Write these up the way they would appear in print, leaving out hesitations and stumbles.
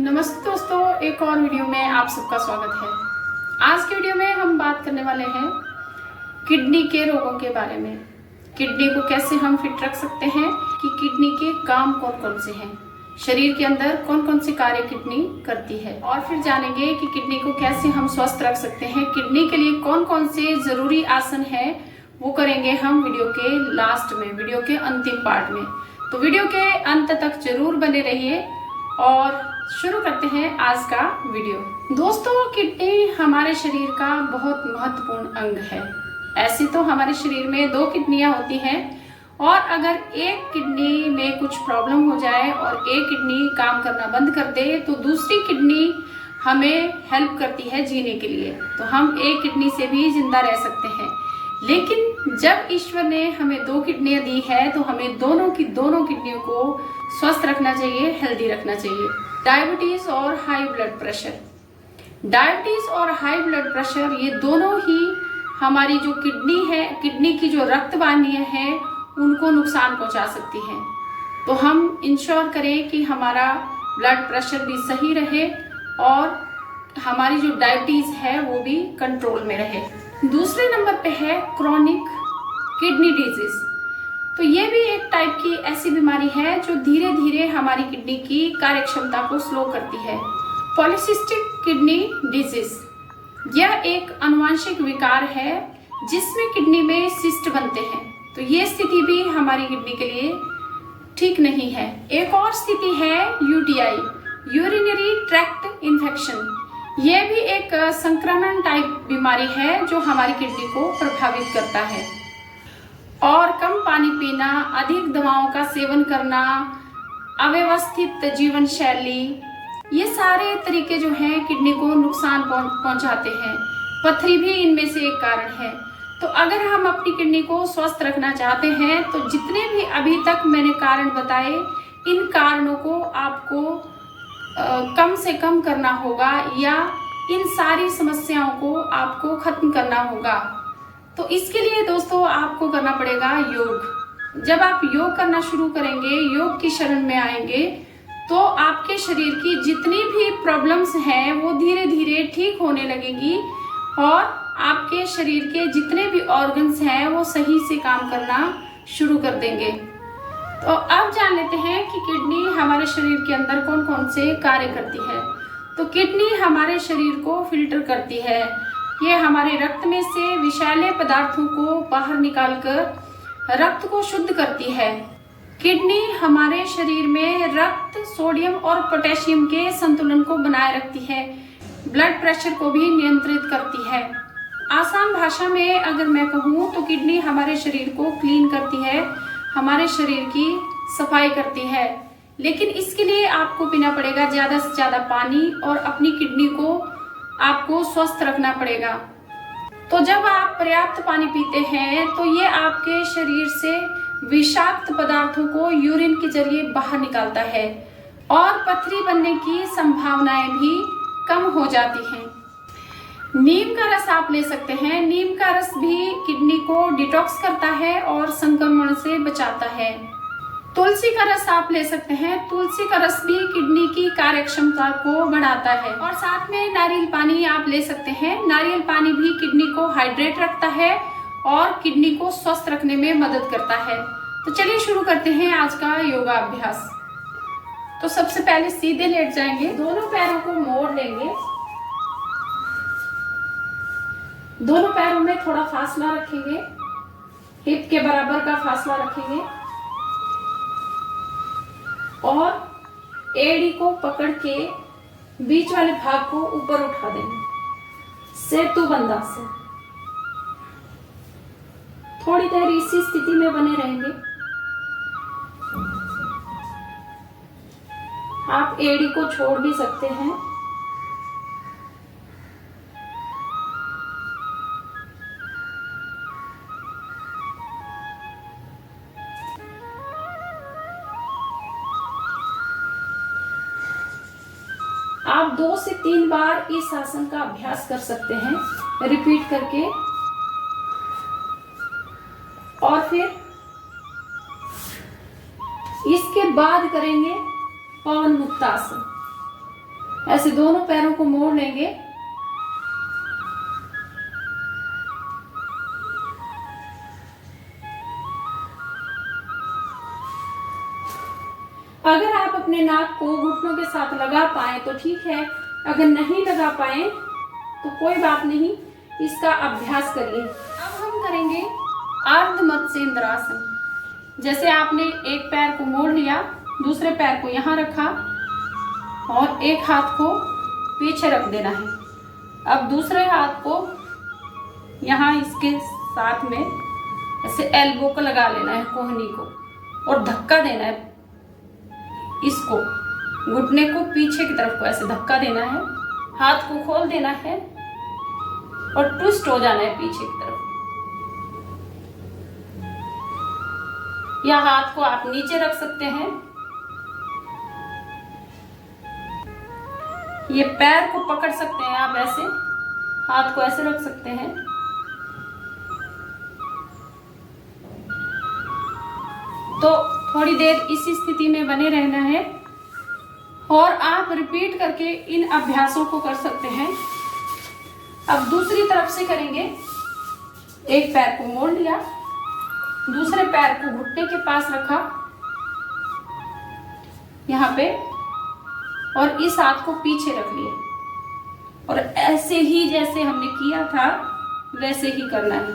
नमस्ते दोस्तों, एक और वीडियो में आप सबका स्वागत है। आज की वीडियो में हम बात करने वाले हैं किडनी के रोगों के बारे में। किडनी को कैसे हम फिट रख सकते हैं, कि किडनी के काम कौन कौन से हैं, शरीर के अंदर कौन कौन से कार्य किडनी करती है, और फिर जानेंगे कि किडनी को कैसे हम स्वस्थ रख सकते हैं। किडनी के लिए कौन कौन से जरूरी आसन है, वो करेंगे हम वीडियो के लास्ट में, वीडियो के अंतिम पार्ट में। तो वीडियो के अंत तक जरूर बने रहिए और शुरू करते हैं आज का वीडियो। दोस्तों, किडनी हमारे शरीर का बहुत महत्वपूर्ण अंग है। ऐसे तो हमारे शरीर में 2 किडनियां होती हैं, और अगर एक किडनी में कुछ प्रॉब्लम हो जाए और एक किडनी काम करना बंद कर दे, तो दूसरी किडनी हमें हेल्प करती है जीने के लिए। तो हम एक किडनी से भी जिंदा रह सकते हैं। लेकिन जब ईश्वर ने हमें 2 किडनियां दी है, तो हमें दोनों किडनियों को स्वस्थ रखना चाहिए, हेल्दी रखना चाहिए। डायबिटीज और हाई ब्लड प्रेशर, डायबिटीज और हाई ब्लड प्रेशर ये दोनों ही हमारी जो किडनी है, किडनी की जो रक्त वाहिनियां हैं, उनको नुकसान पहुंचा सकती हैं। तो हम इंश्योर करें कि हमारा ब्लड प्रेशर भी सही रहे और हमारी जो डायबिटीज है वो भी कंट्रोल में रहे। दूसरे नंबर पे है क्रॉनिक किडनी डिजीज। तो ये भी एक टाइप की ऐसी बीमारी है जो धीरे धीरे हमारी किडनी की कार्यक्षमता को स्लो करती है। पॉलीसिस्टिक किडनी डिजीज यह एक आनुवंशिक विकार है जिसमें किडनी में सिस्ट बनते हैं। तो ये स्थिति भी हमारी किडनी के लिए ठीक नहीं है। एक और स्थिति है यूटीआई, यूरिनरी ट्रैक्ट इन्फेक्शन। यह भी एक संक्रमण टाइप बीमारी है जो हमारी किडनी को प्रभावित करता है। और कम पानी पीना, अधिक दवाओं का सेवन करना, अव्यवस्थित जीवन शैली, ये सारे तरीके जो हैं किडनी को नुकसान पहुंचाते हैं। पथरी भी इनमें से एक कारण है। तो अगर हम अपनी किडनी को स्वस्थ रखना चाहते हैं, तो जितने भी अभी तक मैंने कारण बताए, इन कारणों को आपको कम से कम करना होगा, या इन सारी समस्याओं को आपको खत्म करना होगा। तो इसके लिए दोस्तों आपको करना पड़ेगा योग। जब आप योग करना शुरू करेंगे, योग की शरण में आएंगे, तो आपके शरीर की जितनी भी प्रॉब्लम्स हैं वो धीरे धीरे ठीक होने लगेगी, और आपके शरीर के जितने भी ऑर्गन्स हैं वो सही से काम करना शुरू कर देंगे। तो अब जान लेते हैं कि किडनी हमारे शरीर के अंदर कौन कौन से कार्य करती है। तो किडनी हमारे शरीर को फिल्टर करती है। ये हमारे रक्त में से विषैले पदार्थों को बाहर निकालकर रक्त को शुद्ध करती है। किडनी हमारे शरीर में रक्त, सोडियम और पोटेशियम के संतुलन को बनाए रखती है। ब्लड प्रेशर को भी नियंत्रित करती है। आसान भाषा में अगर मैं कहूँ तो किडनी हमारे शरीर को क्लीन करती है, हमारे शरीर की सफाई करती है। लेकिन इसके लिए आपको पीना पड़ेगा ज्यादा से ज्यादा पानी, और अपनी किडनी को आपको स्वस्थ रखना पड़ेगा। तो जब आप पर्याप्त पानी पीते हैं, तो ये आपके शरीर से विषाक्त पदार्थों को यूरिन के जरिए बाहर निकालता है, और पथरी बनने की संभावनाएं भी कम हो जाती हैं। नीम का रस आप ले सकते हैं। नीम का रस भी किडनी को डिटॉक्स करता है और संक्रमण से बचाता है। तुलसी का रस आप ले सकते हैं। तुलसी का रस भी किडनी की कार्यक्षमता को बढ़ाता है। और साथ में नारियल पानी आप ले सकते हैं। नारियल पानी भी किडनी को हाइड्रेट रखता है और किडनी को स्वस्थ रखने में मदद करता है। तो चलिए शुरू करते हैं आज का योगा अभ्यास। तो सबसे पहले सीधे लेट जाएंगे, दोनों पैरों को मोड़ लेंगे, दोनों पैरों में थोड़ा फासला रखेंगे, हिप के बराबर का फासला रखेंगे, और एड़ी को पकड़ के बीच वाले भाग को ऊपर उठा देंगे, सेतुबंध से। थोड़ी देर इसी स्थिति में बने रहेंगे। आप एड़ी को छोड़ भी सकते हैं। आप 2 से 3 बार इस आसन का अभ्यास कर सकते हैं, रिपीट करके। और फिर इसके बाद करेंगे पवन मुक्तासन। ऐसे दोनों पैरों को मोड़ लेंगे। अगर आप अपने नाक को घुटनों के साथ लगा पाए तो ठीक है, अगर नहीं लगा पाए तो कोई बात नहीं, इसका अभ्यास करिए। अब हम करेंगे अर्ध मत्स्येंद्रासन। जैसे आपने एक पैर को मोड़ लिया, दूसरे पैर को यहाँ रखा और एक हाथ को पीछे रख देना है। अब दूसरे हाथ को यहाँ इसके साथ में ऐसे एल्बो को लगा लेना है, कोहनी को, और धक्का देना है। इसको घुटने को पीछे की तरफ को ऐसे धक्का देना है, हाथ को खोल देना है और ट्विस्ट हो जाना है पीछे की तरफ। या हाथ को आप नीचे रख सकते हैं। ये पैर को पकड़ सकते हैं आप, ऐसे हाथ को ऐसे रख सकते हैं। तो थोड़ी देर इसी स्थिति में बने रहना है और आप रिपीट करके इन अभ्यासों को कर सकते हैं। अब दूसरी तरफ से करेंगे। एक पैर को मोड़ लिया, दूसरे पैर को घुटने के पास रखा यहाँ पे, और इस हाथ को पीछे रख लिया और ऐसे ही जैसे हमने किया था वैसे ही करना है।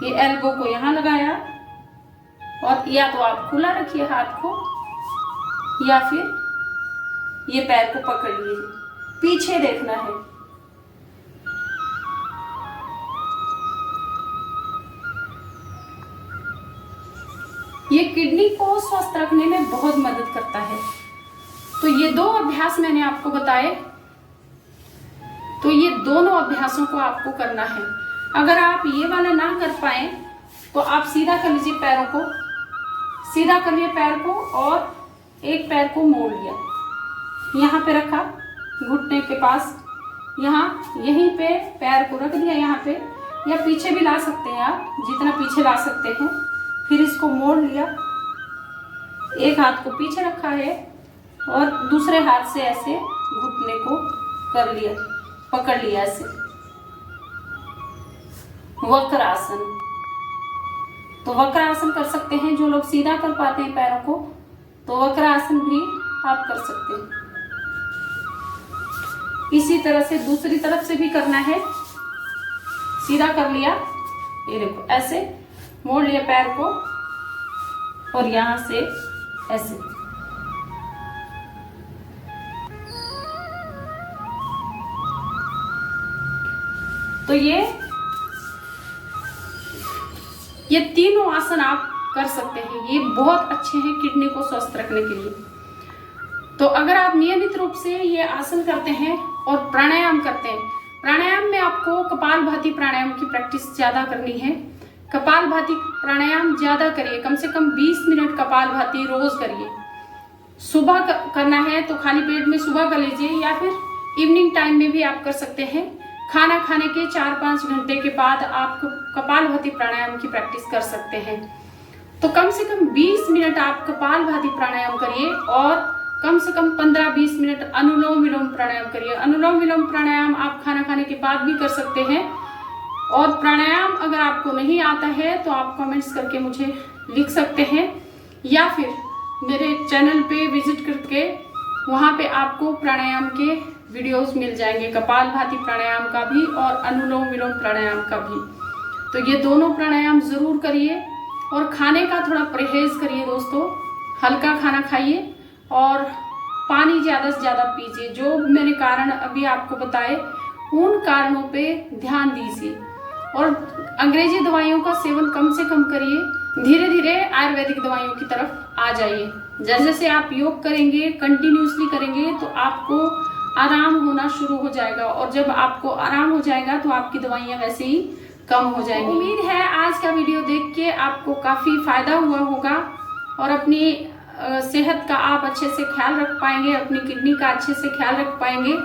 ये एल्बो को यहाँ लगाया और या तो आप खुला रखिए हाथ को या फिर ये पैर को पकड़ लीजिए, पीछे देखना है। ये किडनी को स्वस्थ रखने में बहुत मदद करता है। तो ये दो अभ्यास मैंने आपको बताए, तो ये दोनों अभ्यासों को आपको करना है। अगर आप ये वाला ना कर पाए तो आप सीधा कर लीजिए, पैरों को सीधा कर लिया पैर को और एक पैर को मोड़ लिया, यहाँ पे रखा घुटने के पास, यहाँ यहीं पे पैर को रख दिया यहाँ पे, या पीछे भी ला सकते हैं आप, जितना पीछे ला सकते हैं। फिर इसको मोड़ लिया, एक हाथ को पीछे रखा है और दूसरे हाथ से ऐसे घुटने को कर लिया, पकड़ लिया ऐसे। वक्रासन, तो वक्रासन कर सकते हैं। जो लोग सीधा कर पाते हैं पैरों को तो वक्रासन भी आप कर सकते हैं। इसी तरह से दूसरी तरफ से भी करना है। सीधा कर लिया, ये देखो ऐसे मोड़ लिया पैर को और यहां से ऐसे। तो ये तीनों आसन आप कर सकते हैं। ये बहुत अच्छे हैं किडनी को स्वस्थ रखने के लिए। तो अगर आप नियमित रूप से ये आसन करते हैं और प्राणायाम करते हैं, प्राणायाम में आपको कपालभाति प्राणायाम की प्रैक्टिस ज्यादा करनी है। कपालभाति प्राणायाम ज्यादा करिए, कम से कम 20 मिनट कपालभाति रोज करिए। सुबह करना है तो खाली पेट में सुबह कर लीजिए, या फिर इवनिंग टाइम में भी आप कर सकते हैं। खाना खाने के 4-5 घंटे के बाद आप कपालभाति प्राणायाम की प्रैक्टिस कर सकते हैं। तो कम से कम 20 मिनट आप कपालभाति प्राणायाम करिए और कम से कम 15-20 मिनट अनुलोम विलोम प्राणायाम करिए। अनुलोम विलोम प्राणायाम आप खाना खाने के बाद भी कर सकते हैं। और प्राणायाम अगर आपको नहीं आता है तो आप कमेंट्स करके मुझे लिख सकते हैं, या फिर मेरे चैनल पे विजिट करके वहाँ पे आपको प्राणायाम के वीडियोस मिल जाएंगे, कपालभाति प्राणायाम का भी और अनुलोम विलोम प्राणायाम का भी। तो ये दोनों प्राणायाम जरूर करिए और खाने का थोड़ा परहेज करिए दोस्तों। हल्का खाना खाइए और पानी ज़्यादा से ज़्यादा पीजिए। जो मैंने कारण अभी आपको बताए उन कारणों पे ध्यान दीजिए और अंग्रेजी दवाइयों का सेवन कम से कम करिए। धीरे धीरे आयुर्वेदिक दवाइयों की तरफ आ जाइए। जैसे जैसे आप योग करेंगे, कंटिन्यूसली करेंगे, तो आपको आराम होना शुरू हो जाएगा और जब आपको आराम हो जाएगा तो आपकी दवाइयाँ वैसे ही कम हो जाएंगी। उम्मीद है आज का वीडियो देख के आपको काफ़ी फायदा हुआ होगा और अपनी सेहत का आप अच्छे से ख्याल रख पाएंगे, अपनी किडनी का अच्छे से ख्याल रख पाएंगे।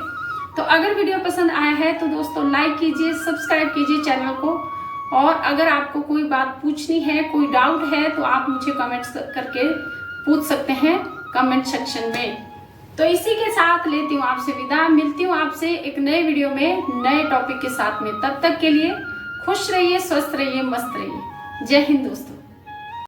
तो अगर वीडियो पसंद आया है तो दोस्तों लाइक कीजिए, सब्सक्राइब कीजिए चैनल को, और अगर आपको कोई बात पूछनी है, कोई डाउट है, तो आप मुझे कमेंट्स करके पूछ सकते हैं कमेंट सेक्शन में। तो इसी के साथ लेती हूँ आपसे विदा। मिलती हूँ आपसे एक नए वीडियो में नए टॉपिक के साथ में। तब तक के लिए खुश रहिए, स्वस्थ रहिए, मस्त रहिए। जय हिंद दोस्तों।